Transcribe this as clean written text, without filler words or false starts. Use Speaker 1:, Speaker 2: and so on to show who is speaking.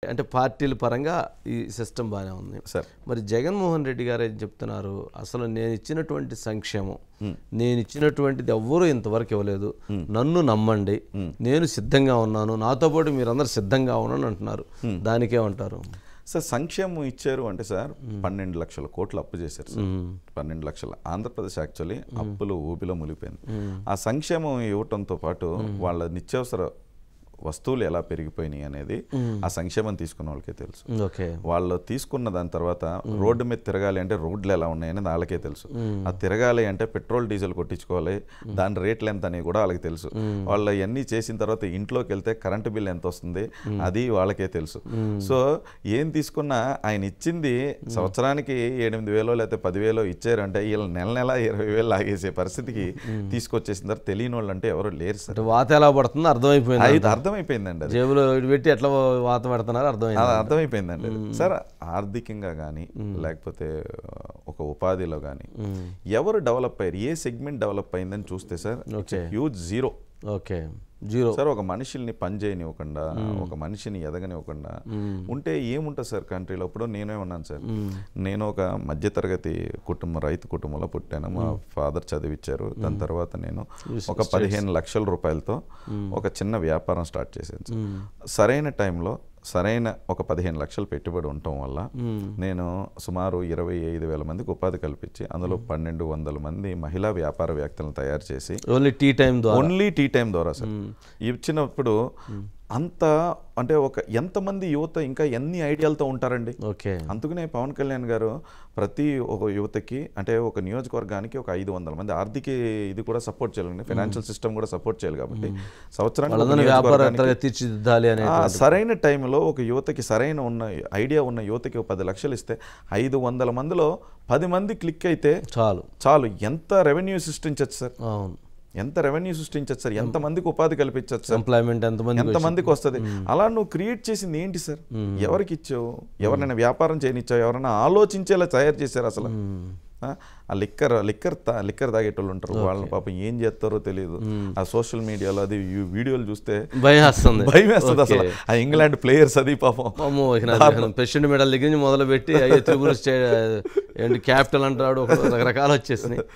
Speaker 1: అంటే పార్టీల పరంగా ఈ సిస్టమ్ బాగానే ఉంది
Speaker 2: సార్.
Speaker 1: మరి జగన్మోహన్ రెడ్డి గారు ఏం చెప్తున్నారు, అసలు నేను ఇచ్చినటువంటి సంక్షేమం నేను ఇచ్చినటువంటిది ఎవ్వరూ ఇంతవరకు ఇవ్వలేదు, నన్ను నమ్మండి, నేను సిద్ధంగా ఉన్నాను, నాతో పాటు మీరందరూ సిద్ధంగా ఉన్నాను అంటున్నారు. దానికేమంటారు
Speaker 2: సార్? సంక్షేమం ఇచ్చారు అంటే సార్ 12 లక్షల కోట్లు అప్పు చేశారు సార్. 12 లక్షల ఆంధ్రప్రదేశ్ యాక్చువల్లీ అప్పులు ఊపిలో మునిగిపోయింది. ఆ సంక్షేమం ఇవ్వటంతో పాటు వాళ్ళ నిత్యావసర వస్తువులు ఎలా పెరిగిపోయినాయి అనేది ఆ సంక్షేమం తీసుకున్న వాళ్ళకే తెలుసు. వాళ్ళు తీసుకున్న దాని తర్వాత రోడ్డు మీద తిరగాలి అంటే రోడ్లు ఎలా ఉన్నాయని వాళ్ళకే తెలుసు. ఆ తిరగాలి అంటే పెట్రోల్ డీజిల్ కొట్టించుకోవాలి, దాని రేట్లు ఎంత అని కూడా వాళ్ళకి తెలుసు. వాళ్ళు ఇవన్నీ చేసిన తర్వాత ఇంట్లోకి వెళ్తే కరెంటు బిల్ ఎంత వస్తుంది అది వాళ్ళకే తెలుసు. సో ఏం తీసుకున్నా ఆయన ఇచ్చింది సంవత్సరానికి 8,000 లేకపోతే 10,000 ఇచ్చారంటే వీళ్ళు నెల నెల 20,000 లాగేసే పరిస్థితికి తీసుకొచ్చేసిన తర్వాత తెలియని వాళ్ళు అంటే ఎవరు లేరు సార్.
Speaker 1: వాత ఎలా పడుతుందో అర్థమైపోయింది.
Speaker 2: అర్థమైపోయిందండి,
Speaker 1: జేబులో పెట్టి ఎట్లా వాత పెడుతున్నారు
Speaker 2: అర్థమైపోయిందండి సార్. ఆర్థికంగా కానీ లేకపోతే ఒక ఉపాధిలో కానీ ఎవరు డెవలప్ అయ్యారు, ఏ సెగ్మెంట్ డెవలప్ అయిందని చూస్తే sir huge zero.
Speaker 1: Zero
Speaker 2: sir. ఒక మనిషిని పని చేయనివ్వకుండా, ఒక మనిషిని ఎదగనివ్వకుండా ఉంటే ఏముంటుంది సార్ కంట్రీలో? ఇప్పుడు నేనే ఉన్నాను సార్, నేను ఒక మధ్యతరగతి కుటుంబం, రైతు కుటుంబంలో పుట్టాను. మా ఫాదర్ చదివిచ్చారు. దాని తర్వాత నేను ఒక 15 లక్షల రూపాయలతో ఒక చిన్న వ్యాపారం స్టార్ట్ చేశాను సార్. సరైన టైంలో సరైన ఒక 15 లక్షలు పెట్టుబడి ఉండటం వల్ల నేను సుమారు 25,000 మందికి ఉపాధి కల్పించి అందులో 1,200 మంది మహిళా వ్యాపారవేత్తలను తయారు చేసి ఓన్లీ టీ టైం ద్వారా సార్ ఇచ్చినప్పుడు అంత అంటే ఒక ఎంతమంది యువత ఇంకా ఎన్ని ఐడియాలతో ఉంటారండి. అందుకనే పవన్ కళ్యాణ్ గారు ప్రతి ఒక యువతకి అంటే ఒక నియోజకవర్గానికి ఒక 500 మంది ఆర్థిక ఇది కూడా సపోర్ట్ చేయాలండి, ఫైనాన్షియల్ సిస్టమ్ కూడా సపోర్ట్ చేయాలి. కాబట్టి సంవత్సరానికి సరైన టైంలో ఒక యువతకి సరైన ఉన్న ఐడియా ఉన్న యువతకి 10 లక్షలు ఇస్తే 500 మందిలో 10 మంది క్లిక్ అయితే చాలు. ఎంత రెవెన్యూ సృష్టించచ్చు సార్, ఎంత రెవెన్యూ సృష్టించచ్చు సార్, ఎంతమందికి ఉపాధి కల్పించచ్చు,
Speaker 1: ఎంప్లాయ్మెంట్
Speaker 2: ఎంతమందికి వస్తుంది. అలా నువ్వు క్రియేట్ చేసింది ఏంటి సార్? ఎవరికి ఇచ్చావు? ఎవరైనా వ్యాపారం చేయనిచ్చావు? ఎవరైనా ఆలోచించేలా తయారు చేశారు అసలు? ఆ లిక్కర్ తాగేటోళ్ళు ఉంటారు, వాళ్ళని పాపం ఏం చేస్తారో తెలియదు. ఆ సోషల్ మీడియాలో అది వీడియోలు చూస్తే భయం వేస్తుంది అసలు. ఆ ఇంగ్లాండ్ ప్లేయర్స్ అది పాపం
Speaker 1: ప్రెసిడెంట్ మెడల్ దగ్గర నుంచి మొదలుపెట్టి క్యాపిటల్ అంటాడు, రకరకాలు వచ్చేసినాయి.